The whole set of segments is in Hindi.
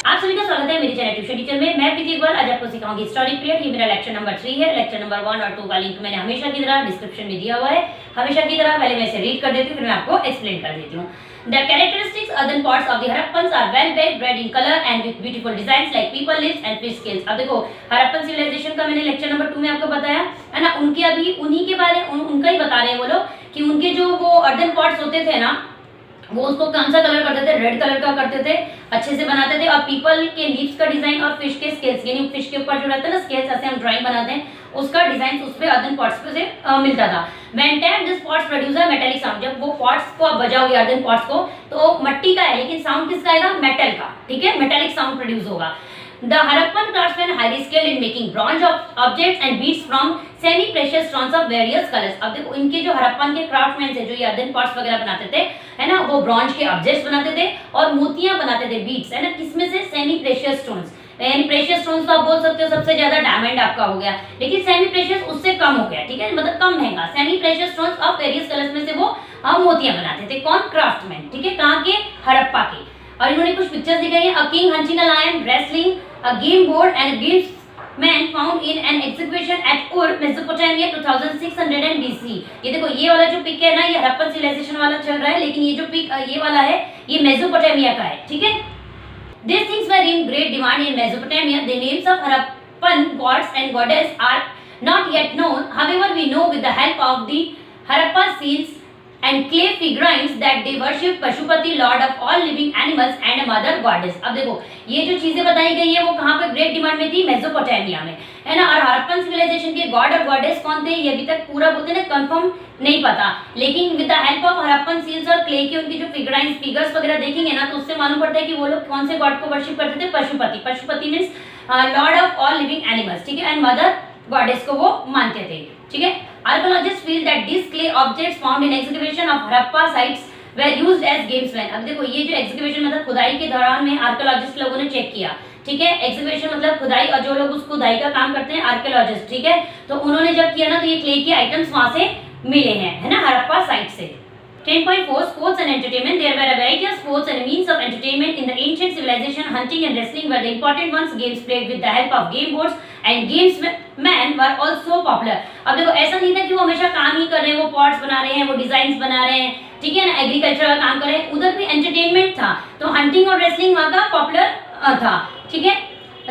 आप सभी का स्वागत है मेरे चैनल ट्यूशन टीचर में। मैं प्रीति इकबाल आज आपको सिखाऊंगी स्टोरी पीरियड। ये मेरा लेक्चर नंबर 3 है। लेक्चर नंबर 1 और 2 का लिंक मैंने हमेशा की तरह डिस्क्रिप्शन में दिया हुआ है। हमेशा की तरह पहले मैं इसे रीड कर देती हूँ, फिर मैं आपको एक्सप्लेन कर देती हूँ। The characteristics earthen pots of the Harappans are well baked, red in color and with beautiful designs like people lips and fish scales। अब देखो हरप्पन सिविलाइजेशन का मैंने लेक्चर नंबर 2 में आपको बताया है ना, उनके अभी उन्हीं के बारे उनका ही बता रहे हैं वो लोग कि उनके जो वो अर्दन पॉट्स होते थे ना, वो उसको कौन सा कलर करते थे, रेड कलर का करते थे, अच्छे से बनाते थे। और पीपल के लिप्स का डिजाइन और फिश के स्केल्स, यानी फिश के ऊपर जो रहता है ना स्केल्स, ऐसे हम ड्राइंग बनाते हैं, उसका डिजाइन उस पे अर्दन पॉट्स पे से मिलता था। When tapped this pots produce a metallic sound. जब वो पॉट्स को आप बजाओगे अर्दन पॉट्स को, तो मट्टी का है लेकिन साउंड किसका आएगा, मेटल का, ठीक है, मेटालिक साउंड प्रोड्यूस होगा। The Harappan craftsmen highly skilled in making bronze objects and beads from semi-precious stones of various colors। अब देखो इनके जो हरप्पन के क्राफ्टमैन थे जो ये अर्दन पॉट्स वगैरह बनाते थे, है ना, वो ब्रॉन्ज के ऑब्जेक्ट्स बनाते थे और मोतियां बनाते थे, बीड्स, है ना, किसमें से, सेमी प्रेशियस स्टोन्स। यानी प्रेशियस स्टोन्स तो आप बोल सकते हो सबसे ज्यादा डायमंड आपका हो गया, लेकिन सेमी प्रेशियस उससे कम हो गया, ठीक है, मतलब कम महंगा। Semi precious stones of various colours में से वो मोतियां बनाते थे। कौन, क्राफ्टमैन, ठीक है, कहाँ के, हड़प्पा के। और इन्होंने कुछ पिक्चर्स दिखाई है, a king hunting a lion, wrestling, a game board and a gamesman found in an exhibition at Ur, Mesopotamia 2600 BC। ये देखो ये वाला जो पिक है ना, ये हरप्पन सिविलाइजेशन वाला चल रहा है, लेकिन ये जो पिक ये वाला है ये मेसोपोटामिया का है, ठीक है। These things were in great demand in Mesopotamia. The names of Harappan gods and goddess are not yet known. However, we know with the help of the Harappa seals and clay figurines that they worship Pashupati, lord of all living animals and a mother goddess। अब देखो ये जो चीजें बताई गई है वो कहाँ पे ग्रेट डिमांड में थी, मेसोपोटामिया में, है ना। और हरप्पन सिविलाइजेशन के गॉड और गॉडेस कौन थे, ये अभी तक पूरा बोलते ना कंफर्म नहीं पता, लेकिन with the help of Harappan seals और क्ले की उनकी जो फिगराइंस फिगर्स वगैरह देखेंगे ना, तो उससे मालूम पड़ता है कि वो लोग कौन से गॉड को वर्शिप करते थे, Pashupati. Pashupati means Lord of all living animals, ठीक है, एंड मदर गॉडेस को वो मानते थे, ठीक है। Archaeologists feel that these clay objects found in excavation of Harappa sites were used as gamesmen। अब देखो ये जो excavation मतलब खुदाई के दौरान में आर्कियोलॉजिस्ट लोगों ने चेक किया, ठीक है, excavation मतलब खुदाई, और जो लोग उस खुदाई का काम करते हैं आर्कियोलॉजिस्ट, ठीक है, तो उन्होंने जब किया ना तो ये क्ले के आइटम्स वहां से मिले हैं, है ना, हरप्पा साइट से। 10.4 Sports and entertainment। There were a variety of sports and means of entertainment in the ancient civilization. Hunting and wrestling were the important ones. Games played with the help of game boards and gamesmen were also popular। अब देखो ऐसा नहीं था कि वो हमेशा काम ही कर रहे हैं, वो पॉट्स बना रहे हैं, वो डिजाइन्स बना रहे हैं, ठीक है ना, एग्रीकल्चर का काम कर रहे हैं, उधर भी एंटरटेनमेंट था, तो हंटिंग और रेसलिंग वहाँ का पॉपुलर था, ठीक है।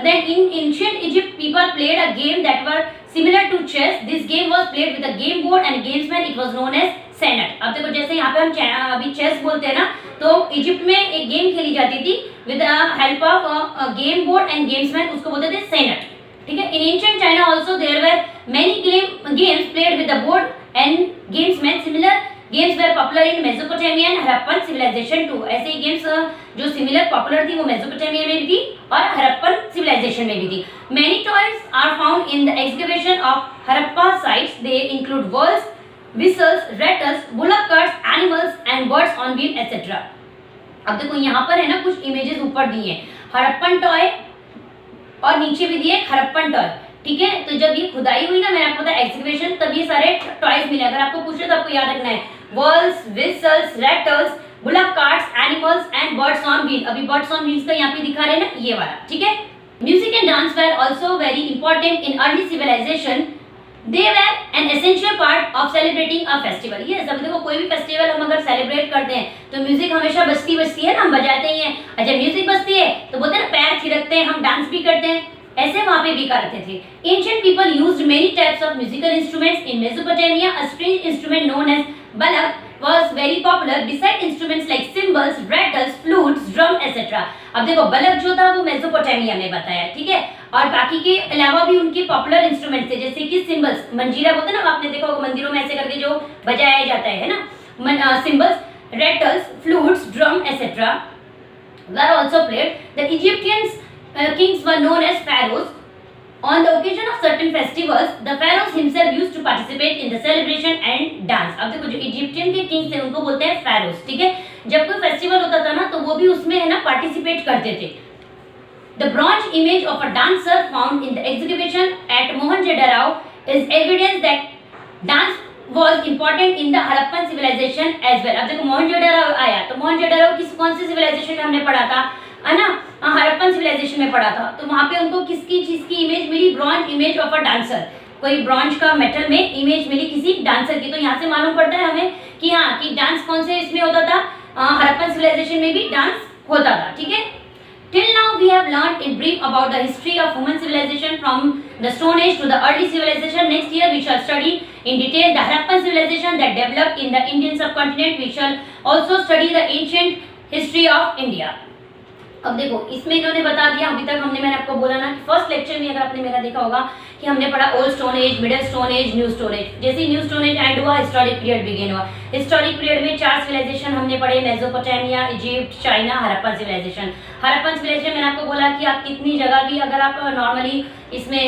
Then in ancient Egypt people played a game that were similar to chess. This game was played with a game board and gamesman. It was known as senate. अब देखो जैसे यहाँ पे हम अभी चेस बोलते हैं ना, तो इजिप्ट में एक गेम खेली जाती थी with help of game board and gamesman, उसको बोलते थे सेनेट, ठीक है। In ancient China also there were many games played with the board and gamesman. Similar games were popular in Mesopotamia and Harappan civilisation too. ऐसे ही गेम्स जो सिमिलर पॉपुलर थी वो मेसोपोटामिया में भी थी और हरप्पन सिविलाइजेशन में भी थी। Many toys are found in the excavation of Harappa sites. They include whirls, whistles, rattles, bullock carts, animals and birds on wheel etc। अब देखो यहाँ पर है ना कुछ इमेजेस ऊपर दिए हैं, हरप्पन टॉय और नीचे भी दिए हरप्पन टॉय, ठीक है। तो जब ये खुदाई हुई ना, मैंने आपको बताया एक्सकवेशन, तब ये सारे टॉयज मिले। अगर आपको पूछे तो आपको याद रखना है whorls, whistles, rattles, bullock carts, animals and birds on wheel। अभी birds on wheels का यहाँ पे दिखा रहे हैं ना, ये वाला, ठीक है। Music and dance were also very important in early civilization। They were an essential part of celebrating a festival। ये सब देखो कोई भी फेस्टिवल हम अगर सेलिब्रेट करते हैं तो म्यूजिक हमेशा बजती है ना, हम बजाते ही हैं। अच्छा म्यूजिक बजती है तो बोलते हैं ना पैर थिरकते हैं, हम डांस भी करते हैं, ऐसे वहाँ पे भी करते थे। Ancient people used many types of musical instruments in Mesopotamia। A stringed instrument known as balak was very popular beside instruments like cymbals, rattles, flutes, drum etc। अब देखो बलक जो था वो मेसोपोटामिया में बताया, ठीक है, और बाकी के अलावा भी उनके पॉपुलर इंस्ट्रूमेंट थे जैसे कि सिम्बल्स, मंजीरा बोलते हैं ना, आपने देखा होगा मंदिरों में ऐसे करके जो बजाया जाता है ना, symbols, rattles, flutes, drum etcetera were also played। The Egyptians kings were known as pharaohs। On the occasion of certain festivals, the pharaohs himself used to participate in the celebration and dance। अब देखो जो इजिप्शियन के किंग्स थे उनको बोलते हैं pharaohs, ठीक है। जब कोई फेस्टिवल होता था ना तो वो भी उसमें है ना पार्टिसिपेट करते थे। The bronze image of a dancer found in the excavation at Mohenjo-daro is evidence that dance was important in the Harappan civilization as well। अब देखो मोहनजोदड़ो आया तो मोहनजोदड़ो किस कौन सी सिविलाइजेशन में हमने पढ़ा था, है ना, हड़प्पन हड़प्पन सिविलाइजेशन में पढ़ा था, तो वहां पे उनको किसकी चीज की इमेज मिली, bronze image of a dancer, कोई ब्रॉन्ज का मेटल में इमेज मिली किसी डांसर की। तो यहाँ से मालूम पड़ता है हमें कि हाँ कि डांस कौन से इसमें होता था, हड़प्पन सिविलाइजेशन में भी डांस होता था। ठीक है, till now we have learned in brief about the history of human civilization from the Stone Age to the early civilization. Next year we shall study in detail the Harappan civilization that developed in the Indian subcontinent. We shall also study the ancient history of India. अब देखो इसमें इन्होंने बता दिया, अभी तक मैंने आपको बोला ना कि फर्स्ट लेक्चर में अगर आपने मेरा देखा होगा कि हमने पढ़ा old stone age, middle stone age, new stone age. जैसे न्यू स्टोन एज एंड हुआ, हिस्टोरिक पीरियड बिगिन हुआ। हिस्टोरिक पीरियड में 4 सिविलाइजेशन हमने पढ़े, Mesopotamia, Egypt, China, Harappan civilisation. Harappan civilisation मैंने आपको बोला कि आप कितनी जगह भी अगर आप नॉर्मली इसमें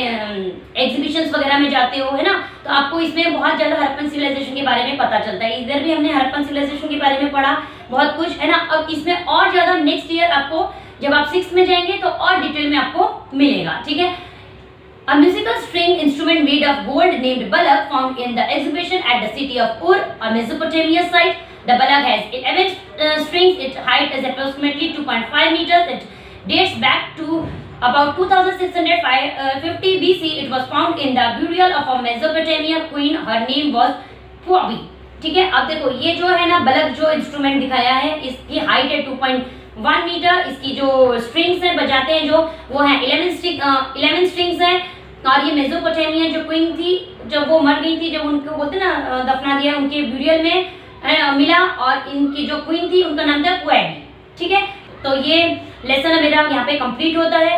एग्जीबिशंस वगैरह में जाते हो, है ना, तो आपको इसमें बहुत ज़्यादा हड़प्पन सिविलाइजेशन के बारे में पता चलता है। इधर भी हमने हड़प्पन सिविलाइजेशन के बारे में पढ़ा बहुत कुछ, है ना। अब इसमें और ज़्यादा नेक्स्ट ईयर आपको जब आप 6th में जाएंगे तो और डिटेल में आपको मिलेगा। ठीक है, a musical string instrument made of gold named balak found in the exhibition at the city of Ur, a Mesopotamia site. The balak has 11 strings. Its height is approximately 2.5 meters. It dates back to about 2650 BC. It was found in the burial of a Mesopotamia queen. Her name was Puabi. ठीक है, अब देखो ये जो है ना बलक जो इंस्ट्रूमेंट दिखाया है, इसकी हाइट है 2.1 मीटर। इसकी जो स्ट्रिंग्स हैं बजाते हैं जो वो है 11 स्ट्रिंग्स हैं। और ये मेसोपोटामिया जो क्वीन थी, जब वो मर गई थी, जब उनको बोलते ना दफना दिया, उनके ब्यूरियल में मिला, और इनकी जो क्वीन थी उनका नाम था पुएबी। ठीक है, तो ये लेसन मेरा यहाँ पे कंप्लीट होता है।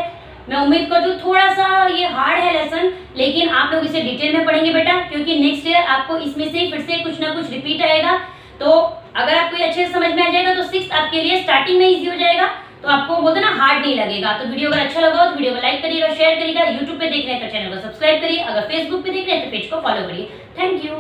मैं उम्मीद करती हूँ थोड़ा सा ये हार्ड है लेसन, लेकिन आप लोग इसे डिटेल में पढ़ेंगे बेटा, क्योंकि नेक्स्ट ईयर आपको इसमें से फिर से कुछ ना कुछ रिपीट आएगा। तो अगर आपको ये अच्छे से समझ में आ जाएगा तो 6th आपके लिए स्टार्टिंग में इजी हो जाएगा, तो आपको बोलते ना हार्ड नहीं लगेगा। तो वीडियो अगर अच्छा लगा हो तो वीडियो को लाइक करिएगा, शेयर करिएगा। यूट्यूब पे देख रहे हैं तो चैनल को सब्सक्राइब करिए, अगर फेसबुक पे देख रहे हैं तो पेज को फॉलो करिए। Thank you.